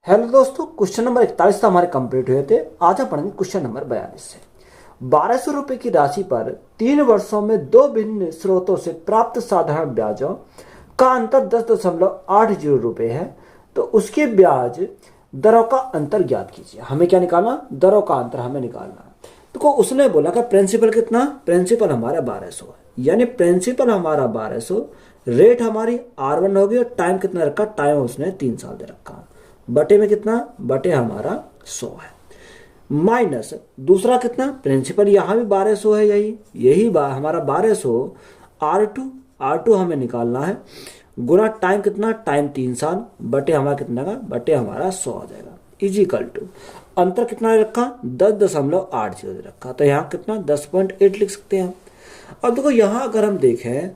Hello दोस्तों, question number 41 तो हमारे कंप्लीट हुए थे। आज हम पढ़ेंगे क्वेश्चन नंबर 42 से। 1200 रुपये की राशि पर 3 वर्षों में दो भिन्न स्रोतों से प्राप्त साधारण ब्याजों का अंतर 10.80 रुपये है, तो उसके ब्याज दरों का अंतर ज्ञात कीजिए। हमें क्या निकालना? दरों का अंतर हमें निकालना। तो उसने बोला कि प्रिंसिपल कितना? प्रिंसिपल हमारा 1200 है, यानी प्रिंसिपल हमारा 1200, रेट हमारी R1 होगी और टाइम कितना रखा? टाइम उसने 3 साल दे रखा। बटे में कितना? बटे हमारा 100 है, माइनस दूसरा कितना? प्रिंसिपल यहाँ भी 1200 है, यही हमारा 1200 R2 हमें निकालना है, गुना टाइम कितना? टाइम 3 साल, बटे हमारा कितना का? बटे हमारा 100 आ जाएगा। इजिकल टू अंतर कितना रखा? 10.80 दे रखा, तो यहाँ कितना? 10.8 लिख सकते हैं। अब देखो यहाँ अगर हम देखें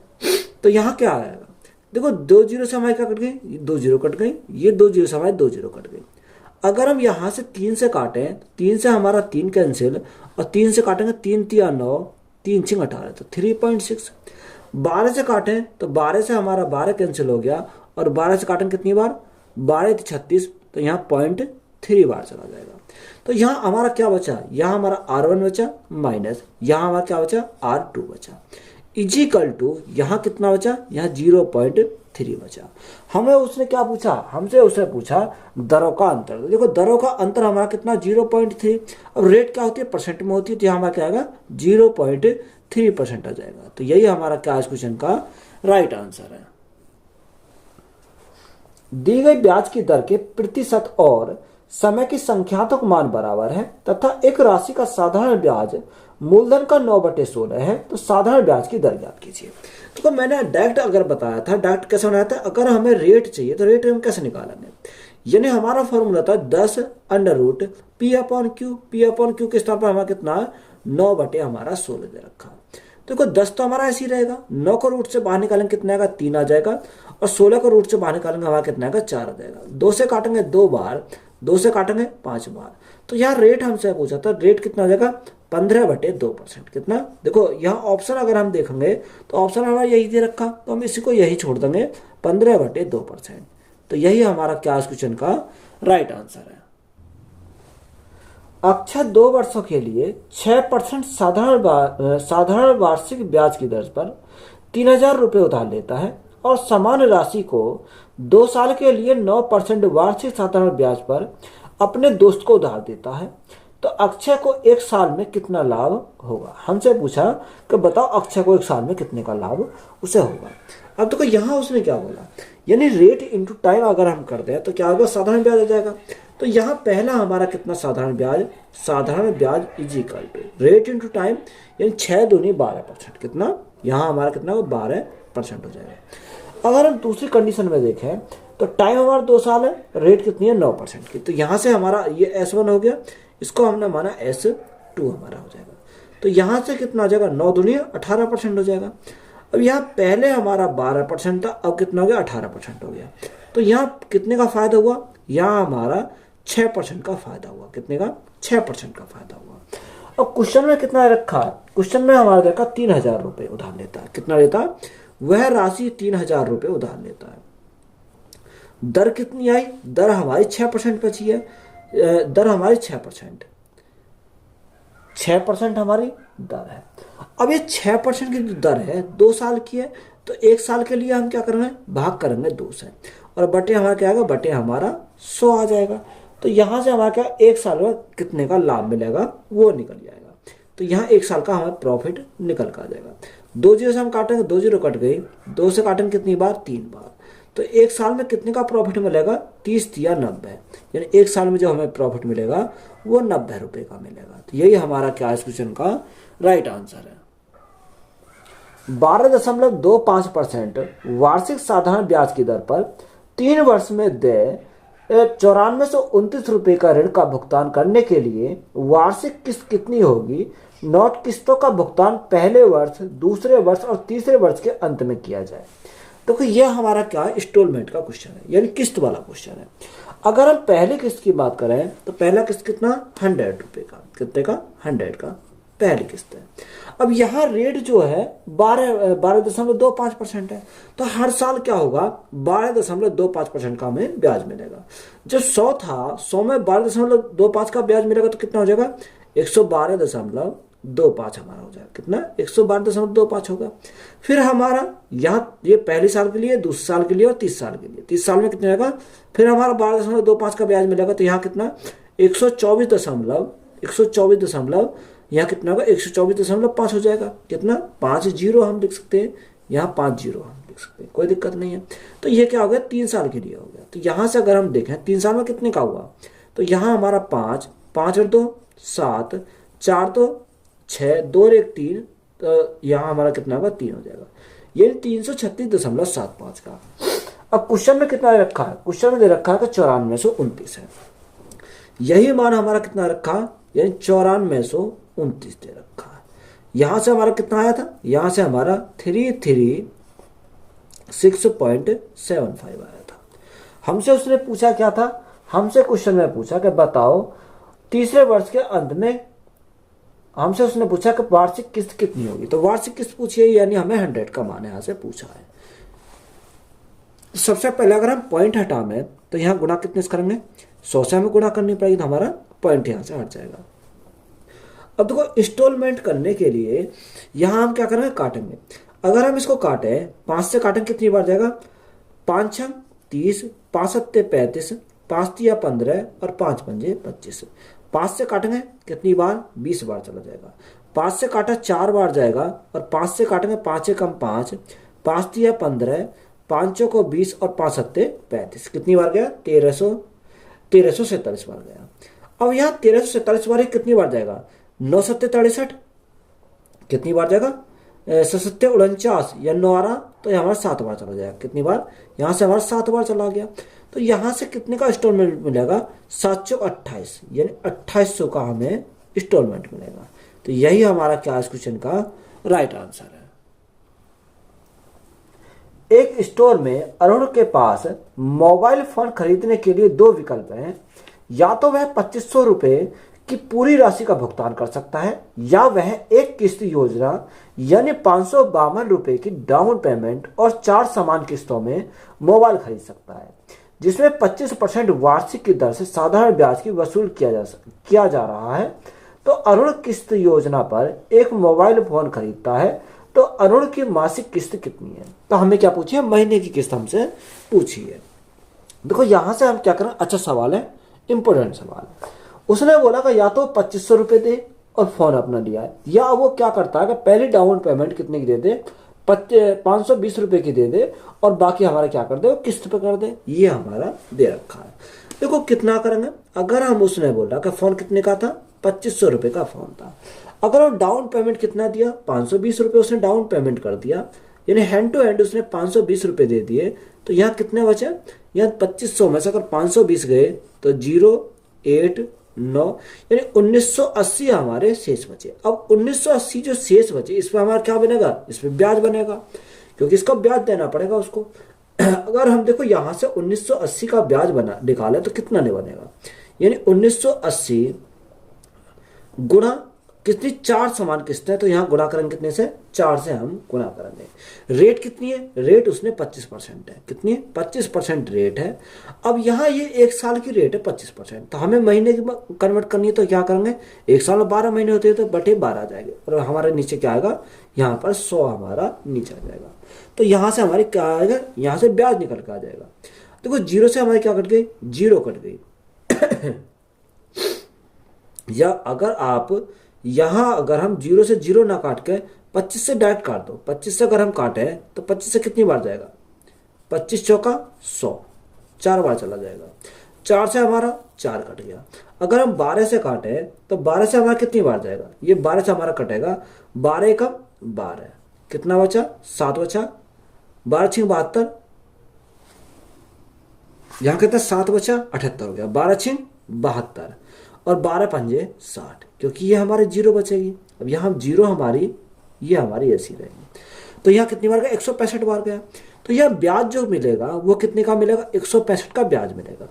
तो यहाँ क्या आएगा? देखो 2 जीरो से हमारे क्या कट गई? 2 जीरो कट गई, ये 2 जीरो से हमारे 2 जीरो कट गई। अगर हम यहाँ से 3 से काटें, 3 से हमारा 3 कैंसिल, और 3 से काटेंगे 3 तिया 9, 3 6 18, तो 3.6। 12 से काटें तो 12 से हमारा 12 कैंसिल हो गया, और 12 से काटेंगे कितनी बार? 12 36, तो यहाँ 0.3 बार चला जाएगा। तो यहाँ हमारा क्या बचा? यहाँ हमारा R1 बचा, माइनस यहाँ हमारा क्या बचा? R2 बचा, इजिकल टू यहाँ कितना बचा? यहाँ 0.3 बचा। हमें उसने क्या पूछा? हमसे उसने पूछा दरों का अंतर। देखो दरों का अंतर हमारा कितना? 0.3। अब रेट क्या होती है? परसेंट में होती है, तो यहाँ हमारा क्या आएगा? 0.3% आ जाएगा। तो यही हमारा क्या इस क्वेश्चन का राइट आंसर है। दी गई ब्याज की दर के प्रतिशत और समय की संख्यात्मक मान बराबर है तथा एक राशि का साधारण ब्याज मूलधन का 9/16 है, तो साधारण ब्याज की दर ज्ञात कीजिए। तो मैंने डायरेक्ट अगर बताया था, डायरेक्ट कैसे बनाया था? अगर हमें रेट चाहिए तो रेट हम कैसे निकालेंगे? यानी हमारा फॉर्मूला था 10√P/Q। P/Q के स्थान पर हमारा कितना? 9/16 दे रखा। देखो 10 तो हमारा ऐसे ही रहेगा, 9 को रूट से बाहर निकालेंगे कितना आएगा? 3 आ जाएगा, और 16 को रूट से बाहर निकालेंगे हमारा कितना आएगा? 4 आ जाएगा। 2 से काटेंगे 2 बार, 2 से काटेंगे 5 बार, तो यहाँ रेट हमसे पूछा था, रेट कितना हो जाएगा? 15/2%। कितना? देखो यहाँ ऑप्शन अगर हम देखेंगे तो ऑप्शन हमारा यही दे रखा, तो हम इसी को यही छोड़ देंगे, 15/2%। तो यही हमारा क्या इस क्वेश्चन का राइट आंसर है। अक्षय 2 वर्षों के लिए 6% साधारण वार्षिक ब्याज की दर पर 3000 रुपये उधार लेता है और समान राशि को 2 साल के लिए 9% वार्षिक साधारण ब्याज पर अपने दोस्त को उधार देता है, तो अक्षय को 1 साल में कितना लाभ होगा? हमसे पूछा कि बताओ अक्षय को 1 साल में कितने का लाभ उसे होगा। अब देखो यहाँ उसने क्या बोला, यानी रेट इंटू टाइम अगर हम करते हैं तो क्या होगा? साधारण ब्याज आ जाएगा। तो यहाँ पहला हमारा कितना? साधारण ब्याज। साधारण ब्याज is equal to rate into time, यानी 6 दूनी 12%। कितना? यहाँ हमारा कितना हो? 12% हो जाएगा। अगर हम दूसरी कंडीशन में देखें तो टाइम हमारा 2 साल है, रेट कितनी है? 9% की। तो यहाँ से हमारा ये S1 हो गया, इसको हमने माना S2 हमारा हो जाएगा। तो यहाँ से कितना हो जाएगा? 9 दूनी 18% हो जाएगा। अब यहाँ पहले हमारा 12% था, अब कितना हो गया? 18% हो गया। तो यहाँ कितने का फायदा हुआ? यहाँ हमारा 6% का फायदा हुआ। कितने का? 6% का फायदा हुआ। अब क्वेश्चन में कितना रखा? क्वेश्चन में हमारा देखा 3000 रुपये उधार लेता है। कितना लेता? वह राशि 3000 रुपये उधार लेता है। दर कितनी आई? दर हमारी 6% बची है। दर हमारी 6%, 6% हमारी दर है। अब ये 6% की जो दर है 2 साल की है, तो 1 साल के लिए हम क्या करेंगे? भाग करेंगे 2 से, और बटे हमारा क्या आएगा? बटे हमारा 100 आ जाएगा। तो यहाँ से हमारा क्या 1 साल में कितने का लाभ मिलेगा वो निकल जाएगा। तो यहाँ 1 साल का हमें प्रॉफिट निकल कर आ जाएगा। 2 जीरो से हम काटेंगे, 2 जीरो कट गई, 2 से काटेंगे कितनी बार? 3 बार। तो 1 साल में कितने का प्रॉफिट मिलेगा? 30 या 90, यानी 1 साल में जो हमें प्रॉफिट मिलेगा वो 90 रुपये का मिलेगा। तो यही हमारा क्या इस क्वेश्चन का राइट आंसर है। 12.25% वार्षिक साधारण ब्याज की दर पर 3 वर्ष में देय 9429 रुपये का ऋण का भुगतान करने के लिए वार्षिक किस्त कितनी होगी? नोट किस्तों का भुगतान पहले वर्ष, दूसरे वर्ष और तीसरे वर्ष के अंत में किया जाए। तो यह हमारा क्या है? इंस्टॉलमेंट का क्वेश्चन है, यानी किस्त वाला क्वेश्चन है। अगर हम पहले किस्त की बात करें तो पहला किस्त कितना? 100 रुपये का। कितने का? 100 का। पहली किस्त है। अब यहाँ रेट जो है 12.25% है, तो हर साल क्या होगा 12.25% का हमें ब्याज मिलेगा। जब 100 था, 100 में 12.25 का ब्याज मिलेगा तो कितना हो जाएगा 112.25 हमारा हो जाएगा। कितना 112.25 होगा। फिर हमारा यहाँ ये पहले साल के लिए, दूसरे साल के लिए और 30 साल के लिए, 30 साल में कितना जाएगा, फिर हमारा 12.25 का ब्याज मिलेगा। तो यहाँ कितना 124 यहाँ कितना होगा 124.5 हो जाएगा। कितना 5 जीरो हम लिख सकते हैं, यहाँ 5 जीरो हम लिख सकते हैं, कोई दिक्कत नहीं है। तो ये क्या हो गया 3 साल के लिए हो गया। तो यहाँ से अगर हम देखें 3 साल में कितने का हुआ, तो यहाँ हमारा 5, 5 और 2 7, 4 तो 6, 2 और 1 3, तो यहाँ हमारा कितना होगा 3 हो जाएगा। ये 336.75 का। अब क्वेश्चन में कितना दे रखा है, क्वेश्चन में दे रखा है कि 9429 है। यही मान हमारा कितना रखा, यानी 9429 दे रखा है। यहां से हमारा कितना आया था, यहां से हमारा 336.75 आया था। हमसे उसने पूछा क्या था, हमसे क्वेश्चन में पूछा कि बताओ तीसरे वर्ष के अंत में, हमसे उसने पूछा कि वार्षिक किस्त कितनी होगी। तो वार्षिक किस्त पूछी है, यानी हमें 100 का मान यहां से पूछा है। सबसे पहले अगर हम पॉइंट हटाएं तो यहाँ गुणा कितने से करेंगे, 100 से हमें गुणा करनी पड़ेगी, तो हमारा पॉइंट यहाँ से हट जाएगा। अब देखो इंस्टॉलमेंट करने के लिए यहाँ हम क्या करेंगे, काटेंगे। अगर हम इसको काटे 5 से काटेंगे कितनी बार जाएगा, 5 6 30, 5 7 35, 5 3 15 और 5 5 25। 5 से काटेंगे कितनी बार, 20 बार चला जाएगा। 5 से काटा 4 बार जाएगा, और 5 से काटेंगे 5 से कम 5, 5 3 15, 5 को 20 और 5 7 35, कितनी बार गया 1347 बार गया। अब यहाँ 1347 बार कितनी बार जाएगा, 9 7 63, कितनी बार जाएगा 7 49 या 9 आ रहा, तो हमारा 7 बार चला जाएगा। कितनी बार, यहाँ से हमारा 7 बार चला गया। तो यहाँ से कितने का इंस्टॉलमेंट मिलेगा, 728, यानी 2800 का हमें इंस्टॉलमेंट मिलेगा। तो यही हमारा क्या इस क्वेश्चन का राइट आंसर है। एक स्टोर में अरुण के पास मोबाइल फोन खरीदने के लिए 2 विकल्प हैं। या तो वह 2500 रुपए की पूरी राशि का भुगतान कर सकता है, या वह एक किस्त योजना यानी 552 रुपए की डाउन पेमेंट और 4 समान किस्तों में मोबाइल खरीद सकता है, जिसमें 25% वार्षिक की दर से साधारण ब्याज की वसूल किया जा रहा है। तो अरुण किस्त योजना पर एक मोबाइल फोन खरीदता है, तो अरुण की मासिक किस्त कितनी है। तो हमें क्या पूछी है, महीने की किस्त हमसे पूछी है। देखो यहां से हम क्या करें, अच्छा सवाल है, इंपोर्टेंट सवाल है। उसने बोला कि या तो 2500 रुपए दे और फोन अपना लिया है, या वो क्या करता है कि पहली डाउन पेमेंट कितने की दे दे, 520 रुपए की दे दे, और बाकी हमारा क्या कर दे, वो किस्त पे कर दे। ये हमारा दे रखा है। देखो कितना करेंगे, अगर हम उसने बोला कि फोन कितने का था, 2500 रुपए का फोन था। अगर हम डाउन पेमेंट कितना दिया, 520 रुपए उसने डाउन पेमेंट कर दिया, यानी हैंड टू हैंड उसने 520 रुपए दे दिए। तो यहाँ कितने बचे, यहाँ 2500 में से अगर 520 गए तो 089, यानी 1980 हमारे शेष बचे। अब 1980 जो शेष बचे, इसमें हमारा क्या बनेगा, इसमें ब्याज बनेगा, क्योंकि इसका ब्याज देना पड़ेगा उसको। अगर हम देखो यहां से 1980 का ब्याज बना निकाले तो कितना नहीं बनेगा, यानी 1980 गुणा कितनी, 4 समान किस्तें, तो यहां गुणा करेंगे कितने से, 4 से हम गुणा करेंगे। रेट कितनी है, रेट उसने 25% है, कितनी है 25% रेट है। अब यहाँ ये 1 साल की रेट है 25%, तो हमें महीने की कन्वर्ट करनी है, तो क्या करेंगे, 1 साल में 12 महीने होते हैं, तो बटे 12 आ जाएंगे, और हमारे नीचे क्या आएगा, यहाँ पर 100 हमारा नीचे आ जाएगा। तो यहाँ से हमारी क्या आएगा, यहाँ से ब्याज निकल के आ जाएगा। देखो 0 से हमारी क्या कट गई, 0 कट गई। या अगर आप यहां, अगर हम 0 से 0 ना काट के 25 से डायरेक्ट काट दो, 25 से अगर हम काटे तो 25 से कितनी बार जाएगा, 25 चौका 100, 4 बार चला जाएगा। 4 से हमारा 4 कट गया। अगर हम 12 से काटे तो 12 से हमारा कितनी बार जाएगा, ये 12 से हमारा कटेगा, 12 का 12, कितना बचा, 7 बचा, 12 6 72, यहां कितना 7 बचा, 78 हो गया, 12 6 72 और 12 पंजे 60, क्योंकि ये हमारे 0 बचेगी। अब यहाँ 0 हमारी, ये हमारी ऐसी रहेगी। तो यहाँ कितनी बार गया, 165 बार गया। तो यह ब्याज जो मिलेगा वो कितने का मिलेगा, 165 का ब्याज मिलेगा।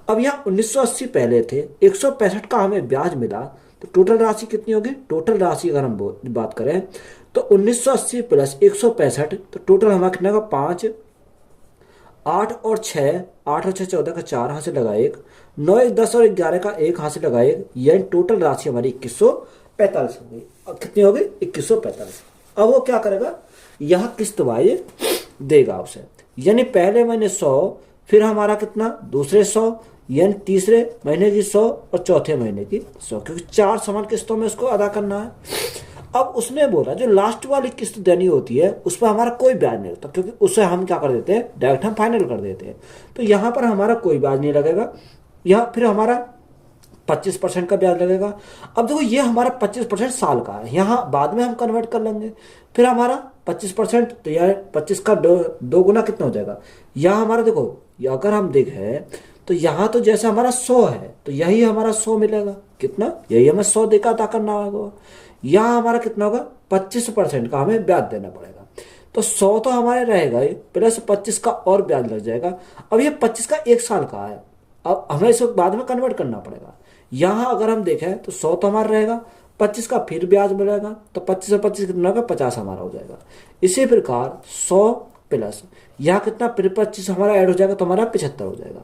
अब यहाँ 1980 पहले थे, 165 का हमें ब्याज मिला, तो टोटल राशि कितनी होगी, टोटल राशि अगर हम बात करें तो 1980 प्लस 165, तो टोटल हमारा कितना होगा 5, 8 और 6, 8 और 6 14 का 4 हाथ से लगा 1, 9 1 10 और 11 का 1 हाथ से लगा 1, यानी टोटल राशि हमारी 2145 हो गई। अब कितनी हो गई 2145। अब वो क्या करेगा, यह किस्त वाइज देगा उसे, यानी पहले महीने 100, फिर हमारा कितना दूसरे 100, यानी तीसरे महीने की 100 और चौथे महीने की 100, क्योंकि 4 समान किस्तों में उसको अदा करना है। अब उसने बोला जो लास्ट वाली किस्त देनी होती है उस पर हमारा कोई ब्याज नहीं लगता, क्योंकि उसे हम क्या कर देते हैं, डायरेक्ट हम फाइनल कर देते हैं। तो यहाँ पर हमारा कोई ब्याज नहीं लगेगा, यहाँ फिर हमारा 25% का ब्याज लगेगा। अब देखो ये हमारा 25% साल का है, यहाँ बाद में हम कन्वर्ट कर लेंगे। फिर हमारा 25%, तो यार 25 का दो गुना कितना हो जाएगा, यहाँ हमारा देखो अगर हम देखें तो यहाँ तो जैसे हमारा 100 है तो यही हमारा 100 मिलेगा, कितना, यही हमें 100 देकर अदा करना होगा। यहाँ हमारा कितना होगा 25% का हमें ब्याज देना पड़ेगा। तो 100 तो हमारे रहेगा ही, प्लस 25 का और ब्याज लग जाएगा। अब ये 25 का 1 साल का है, अब हमें इसको बाद में कन्वर्ट करना पड़ेगा। यहाँ अगर हम देखें तो 100 तो हमारा रहेगा, 25 का फिर ब्याज मिलेगा, तो 25 से 25 कितना होगा 50 हमारा हो जाएगा। इसी प्रकार 100 प्लस यहाँ कितना फिर 25 हमारा ऐड हो जाएगा, तो हमारा 75 हो जाएगा,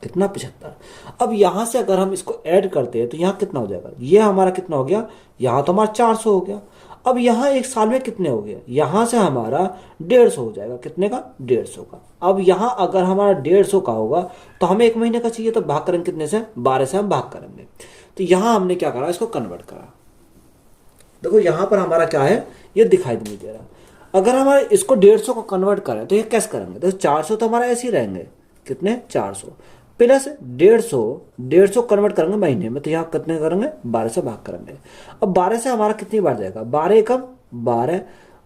कितना 75। अब यहां से अगर हम इसको ऐड करते हैं तो यहाँ कितना हो जाएगा, ये हमारा कितना हो गया, यहाँ तो हमारा 400 हो गया। अब यहाँ 1 साल में कितने हो गए, यहाँ से हमारा 150 हो जाएगा, कितने का 150 का। अब यहाँ अगर हमारा 150 का होगा तो हमें 1 महीने का चाहिए, तो भाग करेंगे कितने से, 12 से हम भाग करेंगे। तो यहाँ हमने क्या करा, इसको कन्वर्ट करा। देखो यहाँ पर हमारा क्या है, ये दिखाई नहीं दे रहा। अगर हमारे इसको 150 को कन्वर्ट करें तो ये कैसे करेंगे, तो 400 तो हमारा ऐसे ही रहेंगे, कितने 400 प्लस 150 कन्वर्ट करेंगे महीने में, तो यहाँ कितने करेंगे 12 से भाग करेंगे। अब 12 से हमारा कितनी बार जाएगा, 12 एकम 12,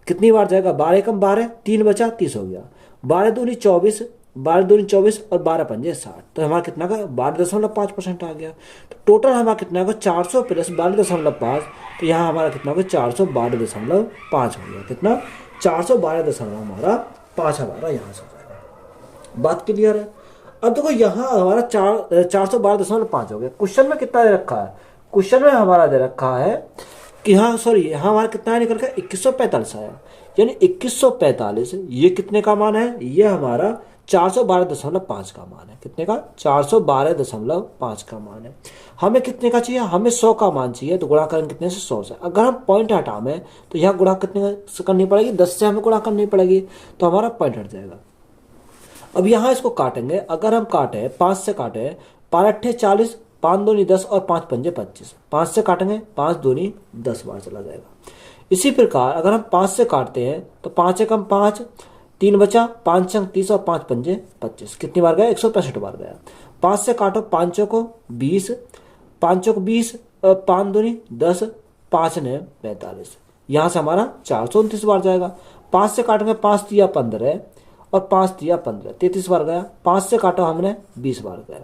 कितनी बार जाएगा 12 एकम 12, 3 बचा 30 हो गया, 12 दूनी 24, 12 दूनी 24 और 12 पंजे 60, तो हमारा कितना का 12.5% आ गया। तो टोटल हमारा कितना होगा 400 प्लस 12.5, तो यहाँ हमारा कितना होगा 412.5 हो गया, कितना 412.5 हमारा यहाँ से हो जाएगा। बात क्लियर है। अब देखो यहाँ हमारा 412.5 हो गया। क्वेश्चन में कितना दे रखा है, क्वेश्चन में हमारा दे रखा है कि हाँ सॉरी यहाँ हमारा कितना निकल कर 2145 आया, यानी 2145 ये कितने का मान है, ये हमारा 412.5 का मान है, कितने का 412.5 का मान है। हमें कितने का चाहिए, हमें 100 का मान चाहिए, तो गुणा करेंगे कितने से 100 से। अगर हम पॉइंट हटाएं तो यहाँ गुणा कितने से करनी पड़ेगी, 10 से हमें गुणा करनी पड़ेगी, तो हमारा पॉइंट हट जाएगा। अब यहाँ इसको काटेंगे, अगर हम काटे 5 से काटे, 5 अट्ठे 40, 5 दूनी 10 और 5 पंजे 25, 5 से काटेंगे 5 दूनी 10 बार चला जाएगा। इसी प्रकार अगर हम 5 से काटते हैं तो 5 एकम 5, 3 बचा, 5 अंक 30 और 5 पंजे 25, कितनी बार गया 165 बार गया। 5 से काटो 5 को 20, 5 को 20, 5 दूनी 10, 5 ने 45, यहाँ से हमारा 429 बार जाएगा। 5 से काटेंगे 5 दिया 15 और 5 दिया 15, 33 बार गया। 5 से काटा हमने 20 बार गया।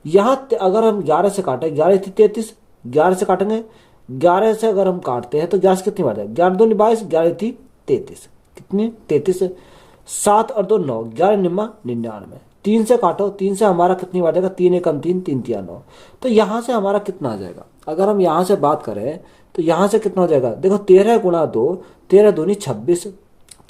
यहाँ अगर हम 11 से काटे, 11 थी 33, 11 से काटेंगे, 11 से अगर हम काटते हैं तो 11 से कितनी बार जाएगी, 11 दूनी 22, 11 थी 33, कितनी 33, 7 और 2 9, 11 निम्मा 99। 3 से काटो, 3 से हमारा कितनी बार जाएगा, 3 एकम 3, 3 तिया 9, तो यहाँ से हमारा कितना आ जाएगा। अगर हम यहाँ से बात करें तो यहाँ से कितना हो जाएगा, देखो 13 गुणा 2, 13 दूनी 26,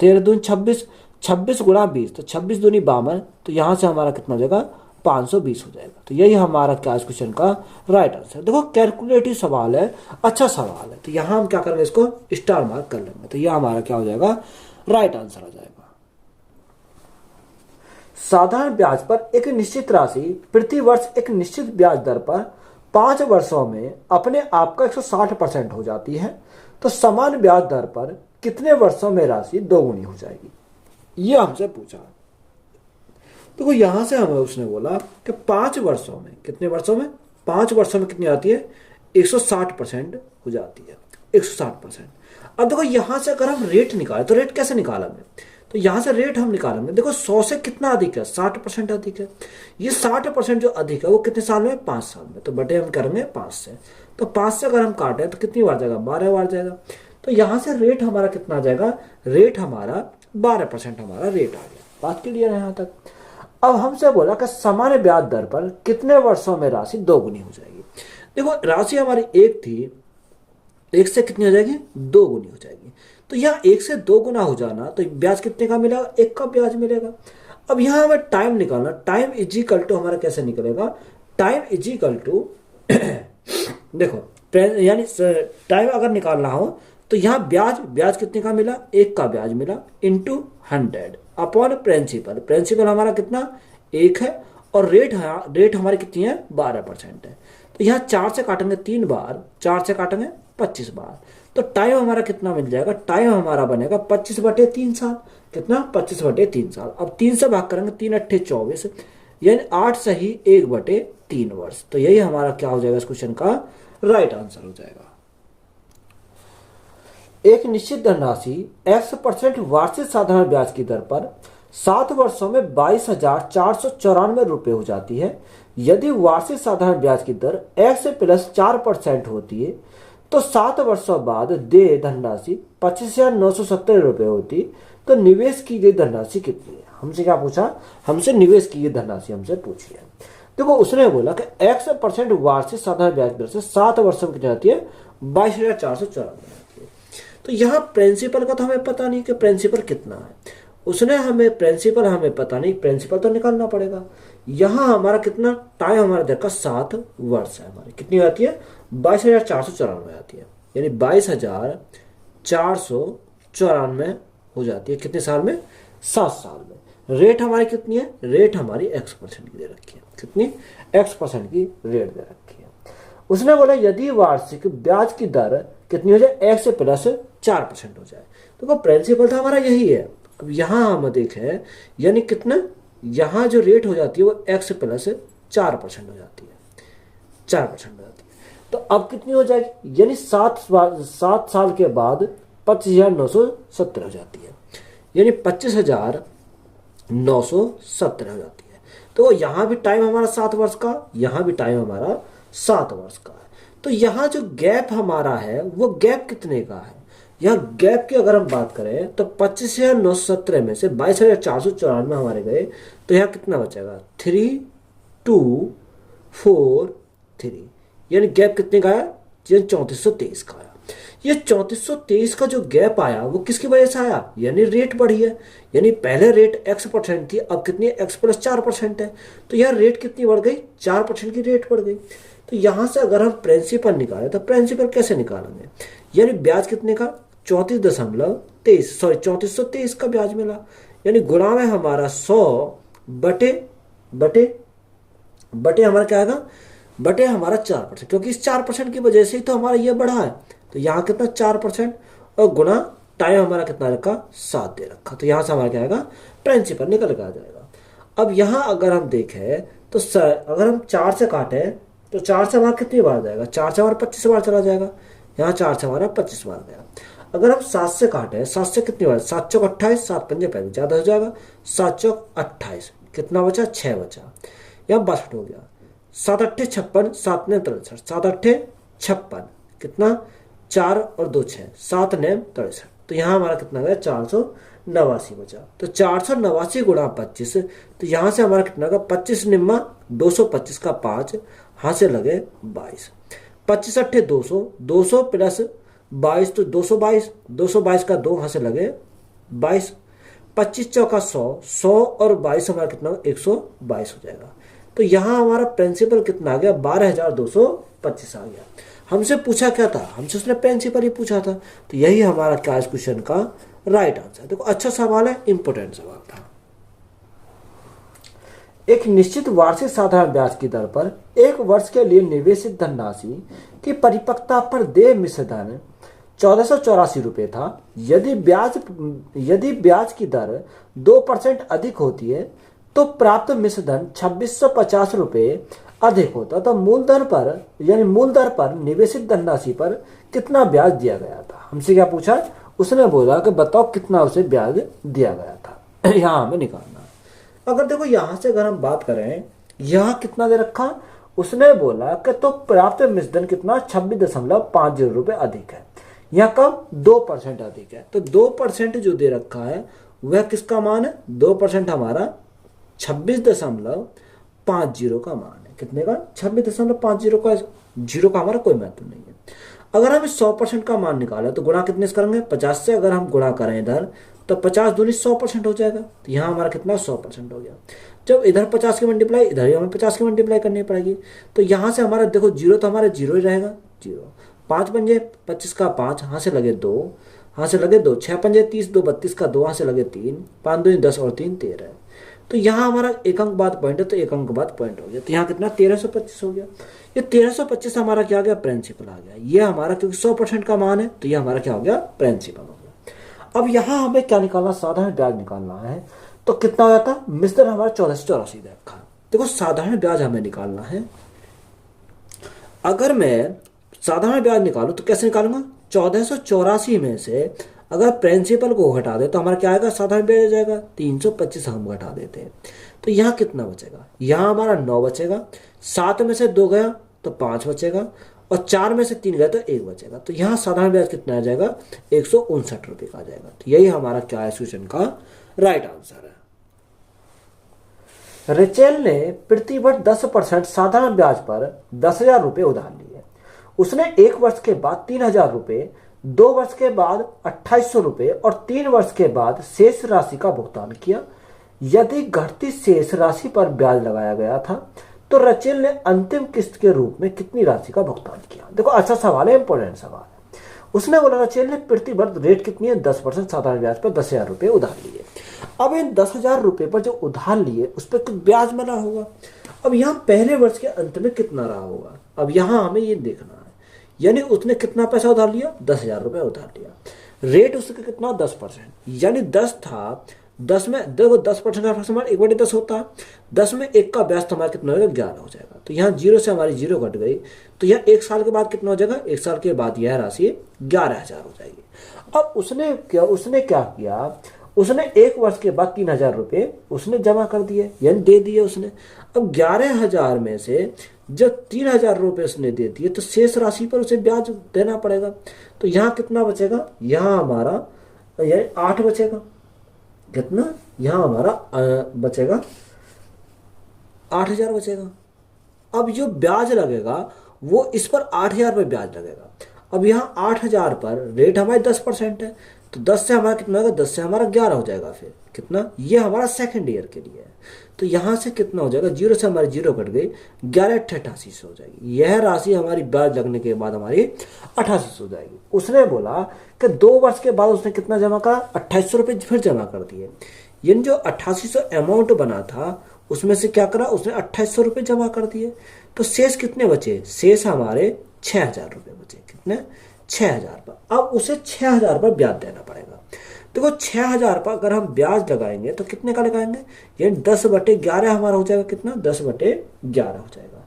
13 दूनी 26, 26 गुणा 20, तो 26 दूनी 52, तो यहाँ से हमारा कितना हो जाएगा 520 हो जाएगा। तो यही हमारा क्या इस क्वेश्चन का राइट आंसर। देखो कैलकुलेटिव सवाल है, अच्छा सवाल है, तो यहाँ हम क्या करेंगे, इसको स्टार मार्क कर लेंगे, तो यह हमारा क्या हो जाएगा राइट आंसर हो जाएगा। साधारण ब्याज पर एक निश्चित राशि प्रति वर्ष एक निश्चित ब्याज दर पर 5 वर्षों में अपने आप का 160% हो जाती है, तो समान ब्याज दर पर कितने वर्षों में राशि दोगुनी हो जाएगी, ये हमसे पूछा। तो यहां से हमें उसने बोला कि 5 वर्षों में, कितने वर्षों में, 5 वर्षों में कितनी आती है 160% हो जाती है, 160%। अब देखो यहां से अगर हम रेट निकालें तो रेट कैसे निकालेंगे, तो यहां से रेट हम निकालेंगे। देखो 100 से कितना अधिक है, 60% अधिक है। ये 60% जो अधिक है वो कितने साल में, 5 साल में, तो बटे हम करेंगे 5 से। तो 5 से अगर हम काटें तो कितनी बार जाएगा, 12 बार जाएगा। तो यहां से रेट हमारा कितना आ जाएगा, रेट हमारा 12% हमारा रेट आ गया। बात क्लियर है यहां तक। अब हमसे बोला कि सामान्य ब्याज दर पर कितने वर्षों में राशि दोगुनी हो जाएगी। देखो राशि हमारी एक थी, एक से कितनी हो जाएगी, दो गुनी हो जाएगी। तो यहाँ एक से दो गुना हो जाना, तो ब्याज कितने का मिलेगा, एक का ब्याज मिलेगा। अब यहाँ हमें टाइम निकालना, टाइम इज इक्वल टू हमारा कैसे निकलेगा, टाइम इज इक्वल टू देखो यानी टाइम अगर निकालना हो तो यहाँ ब्याज, ब्याज कितने का मिला, एक का ब्याज मिला, इंटू 100 अपॉन प्रिंसिपल। प्रिंसिपल हमारा कितना, एक है, और रेट हमारी कितनी है, 12% है। तो यहाँ 4 से काटेंगे 3 बार, 4 से काटेंगे 25 बार, तो टाइम हमारा कितना मिल जाएगा, टाइम हमारा बनेगा 25/3 साल। कितना, 25/3 साल। अब 3 से भाग करेंगे, 3 अट्ठे 24, यानी 8 सही 1/3 वर्ष। तो यही हमारा क्या हो जाएगा इस क्वेश्चन का राइट आंसर हो जाएगा। एक निश्चित धनराशि x% वार्षिक साधारण ब्याज की दर पर 7 वर्षों में 22,494 रुपए हो जाती है। यदि वार्षिक साधारण ब्याज की दर x प्लस 4% होती है तो 7 वर्षों बाद देय धनराशि 25,970 रुपए होती। तो निवेश की गई धनराशि कितनी है, हमसे क्या पूछा, हमसे निवेश की गई धनराशि हमसे पूछी है। देखो उसने बोला कि x% वार्षिक साधारण ब्याज दर से 7 वर्षों में कितनी आती है, 22,494 आती है। तो यहाँ प्रिंसिपल का तो हमें पता नहीं कि प्रिंसिपल कितना है, उसने हमें प्रिंसिपल हमें पता नहीं, प्रिंसिपल तो निकालना पड़ेगा। यहाँ हमारा कितना टाइम हमारा देखा 7 वर्ष है, हमारी कितनी आती है, 22,494 आती है, यानी 22,494 हो जाती है कितने साल में, 7 साल में। रेट हमारी कितनी है, रेट हमारी x% की दे रखी है, कितनी, x% की रेट दे रखी है। उसने बोला यदि वार्षिक ब्याज की दर कितनी हो जाए, x प्लस 4% हो जाए। तो प्रिंसिपल था हमारा यही है। अब यहाँ हम देखें, यानी कितना, यहाँ जो रेट हो जाती है वो x प्लस 4% हो जाती है, 4% हो जाती है। तो अब कितनी हो जाएगी, यानी 7 साल के बाद 25,970 हो जाती है, यानी 25,970 हो जाती है। तो यहाँ भी टाइम हमारा 7 वर्ष का, यहाँ भी टाइम हमारा 7 वर्ष का है। तो यहाँ जो गैप हमारा है वो गैप कितने का है, यहाँ गैप की अगर हम बात करें तो 25,970 में से 22,494 हमारे गए, तो यहाँ कितना बचेगा, 3, 2, 4, 3, यानी गैप कितने का है, 3423 का आया। ये 3423 का जो गैप आया वो किसकी वजह से आया, यानी रेट बढ़ी है, यानी पहले रेट x% थी, अब कितनी है, x प्लस 4% है। तो यह रेट कितनी बढ़ गई, 4% की रेट बढ़ गई। तो यहां से अगर हम प्रिंसिपल निकालें तो प्रिंसिपल कैसे निकालेंगे, यानी ब्याज कितने का, 3423 का ब्याज मिला, यानी गुणा में हमारा 100 बटे हमारा क्या आएगा, बटे हमारा 4%, क्योंकि इस 4% की वजह से ही तो हमारा ये बढ़ा है। तो यहाँ कितना 4% और गुना टाइम हमारा कितना रखा, 7 दे रखा। तो यहाँ से हमारा क्या आएगा, प्रिंसिपल निकल के आ जाएगा। अब यहाँ अगर हम देखें तो अगर हम 4 से काटें तो 4 से हमारा कितनी बार जाएगा, 4 से हमारा 25 बार चला जाएगा, यहाँ 4 से हमारा 25 बार गया। अगर हम 7 से काटें, 7 से कितनी बार, 7 चौक 28, 7 पंजे 35, ज़्यादा हो जाएगा, 7 चौक 28, कितना बचा, 6 बचा, यहाँ 62 हो गया। 7 अट्ठे 56, 7 ने 63, 7 अट्ठे 56, कितना, 4 और 2 6, 7 ने 63। तो यहाँ हमारा कितना गया, 489 बचा। तो 489 गुणा 25, तो यहाँ से हमारा कितना का, 25 निम्मा 225 का 5, हाथ से लगे 22, 25 अट्ठे 200, 200 प्लस 22 तो 222, 222 का 2, हाथ से लगे 22, 25 चौका 100, 100 और 22 हमारा कितना, 122 हो जाएगा। तो यहाँ हमारा प्रिंसिपल कितना आ गया, 12,225 आ गया। हमसे पूछा क्या था, हमसे उसने प्रिंसिपल ही पूछा था। तो यही हमारा क्या इस क्वेश्चन का राइट आंसर। देखो अच्छा सवाल है, इंपोर्टेंट सवाल था। एक निश्चित वार्षिक साधारण ब्याज की दर पर 1 वर्ष के लिए निवेशित धनराशि की परिपक्वता पर देय मिश्र धन 1484 रुपये था। यदि ब्याज की दर 2% अधिक होती है तो प्राप्त मिश्र धन 2650 रुपये अधिक होता। तो मूल दर पर निवेशित धनराशि पर कितना ब्याज दिया गया था, हमसे क्या पूछा, उसने बोला कि बताओ कितना उसे ब्याज दिया गया था। यहाँ हमें निकालना। अगर देखो यहाँ से अगर हम बात करें, यहाँ कितना दे रखा, उसने बोला कि तो प्राप्त मिश्र धन कितना, 26.50 रुपये अधिक है। यहाँ कब, 2% अधिक है। तो 2% जो दे रखा है वह किसका मान है, 2% हमारा 26.50 का मान है। कितने का 26.50 का, जीरो का हमारा कोई महत्व नहीं है। अगर हम 100% का मान निकालें तो गुणा कितने से करेंगे, 50 से अगर हम गुणा करें इधर तो 50 दूनी 100% हो जाएगा। तो यहाँ हमारा कितना 100% हो गया। जब इधर 50 की मल्टीप्लाई, इधर ही हमें 50 की मल्टीप्लाई करनी पड़ेगी। तो यहाँ से हमारा देखो जीरो तो हमारा जीरो ही रहेगा, जीरो। 5 पंजे 25 का 5, यहाँ से लगे 2, यहाँ से लगे 2, 6 पंजे 30, 2 32 का 2, यहाँ से लगे 3, 5 2 10 और 3 13। तो यहाँ हमारा एक अंक बाद पॉइंट है, तो एक अंक बाद पॉइंट हो गया। तो यहाँ कितना 1325 हो गया। ये 1325 हमारा क्या आ गया, प्रिंसिपल आ गया। ये हमारा क्योंकि 100% का मान है तो ये हमारा क्या हो गया, प्रिंसिपल हो गया। अब यहाँ हमें क्या निकालना, साधारण ब्याज निकालना है। तो कितना हो जाता, मिस्टर हमारा 1484 दे रखा। देखो साधारण ब्याज हमें निकालना है। अगर मैं साधारण ब्याज निकालूं तो कैसे निकालूंगा, 1484 में से अगर प्रिंसिपल को घटा दे तो हमारा क्या आएगा, साधारण ब्याज आ जाएगा। 325 हम घटा देते हैं तो यहाँ कितना बचेगा, यहाँ हमारा 9 बचेगा। 7 में से 2 गया तो 5 बचेगा, और 4 में से 3 गया तो 1 बचेगा। तो यहाँ साधारण ब्याज कितना आ जाएगा, 159 रुपये का आ जाएगा। तो यही हमारा क्या है, क्वेश्चन का राइट आंसर है। रिचेल ने प्रतिवर्ष 10% साधारण ब्याज पर 10,000 रुपये उधार लिए। उसने 1 वर्ष के बाद 3,000 रुपये, 2 वर्ष के बाद 2,800 रुपये और 3 वर्ष के बाद शेष राशि का भुगतान किया। यदि घटती शेष राशि पर ब्याज लगाया गया था तो रचेल ने अंतिम किस्त के रूप में कितनी राशि का भुगतान किया। देखो अच्छा सवाल है, इंपॉर्टेंट सवाल है। उसने बोला रचेल ने प्रतिवर्ष रेट कितनी है, 10% साधारण ब्याज पर 10,000 रुपये उधार लिए। अब इन 10,000 रुपये पर जो उधार लिए उस पर कुछ ब्याज मिला होगा। अब यहाँ पहले वर्ष के अंत में कितना रहा होगा, अब यहाँ हमें ये देखना है। यानी उसने कितना पैसा उधार लिया, 10,000 रुपये उधार लिया। रेट उसका कितना, 10%, यानी 10 था। 10 में देखो 10% का हमारा 1/10 होता है। 10 में 1 का ब्याज तो हमारा कितना हो जाएगा, 11 हो जाएगा। तो यहाँ जीरो से हमारी जीरो घट गई। तो यहाँ 1 साल के बाद कितना हो जाएगा, 1 साल के बाद यह राशि 11,000 हो जाएगी। अब उसने क्या किया, उसने 1 वर्ष के बाद 3,000 रुपये उसने जमा कर दिए, यानी दे दिए उसने। अब 11,000 में से जब 3,000 रुपये उसने दे दिए तो शेष राशि पर उसे ब्याज देना पड़ेगा। तो यहाँ कितना बचेगा, यहाँ हमारा 8 बचेगा। कितना, यहाँ हमारा बचेगा 8,000 बचेगा। अब जो ब्याज लगेगा वो इस पर 8,000 रुपये ब्याज लगेगा। अब यहाँ 8,000 पर रेट हमारे 10% है, तो 10 से हमारा कितना होगा, 10 से हमारा 11 हो जाएगा। फिर कितना, ये हमारा सेकंड ईयर के लिए है। तो यहाँ से कितना हो जाएगा, जीरो से हमारी जीरो कट गई, 11,88 हो जाएगी। यह राशि हमारी ब्याज लगने के बाद हमारी 88 हो जाएगी। उसने बोला कि 2 वर्ष के बाद उसने कितना जमा करा, 2,800 रुपये फिर जमा कर दिए। यानी जो 8800 अमाउंट बना था उसमें से क्या करा, उसने 2,800 रुपये जमा कर दिए। तो शेष कितने बचे, शेष हमारे 6,000 रुपये बचे। कितने, 6,000 पर। अब उसे 6,000 पर ब्याज देना पड़ेगा। देखो 6,000 पर अगर हम ब्याज लगाएंगे तो कितने का लगाएंगे, ये 10/11 हमारा हो जाएगा। कितना, 10/11 हो जाएगा।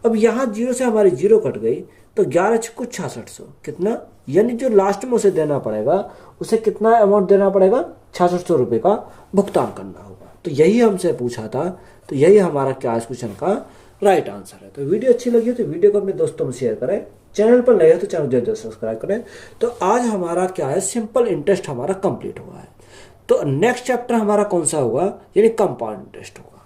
अब यहाँ जीरो से हमारी जीरो कट गई तो 11 छक्कू 6600, कितना, यानी जो लास्ट में उसे देना पड़ेगा, उसे कितना अमाउंट देना पड़ेगा, 6600 रुपये का भुगतान करना होगा। तो यही हमसे पूछा था। तो यही हमारा क्या इस क्वेश्चन का राइट आंसर है। तो वीडियो अच्छी लगी हो तो वीडियो को अपने दोस्तों में शेयर करें। चैनल पर नए हो तो चैनल जरूर सब्सक्राइब करें। तो आज हमारा क्या है, सिंपल इंटरेस्ट हमारा कंप्लीट हुआ है। तो नेक्स्ट चैप्टर हमारा कौन सा होगा, यानी कंपाउंड इंटरेस्ट होगा।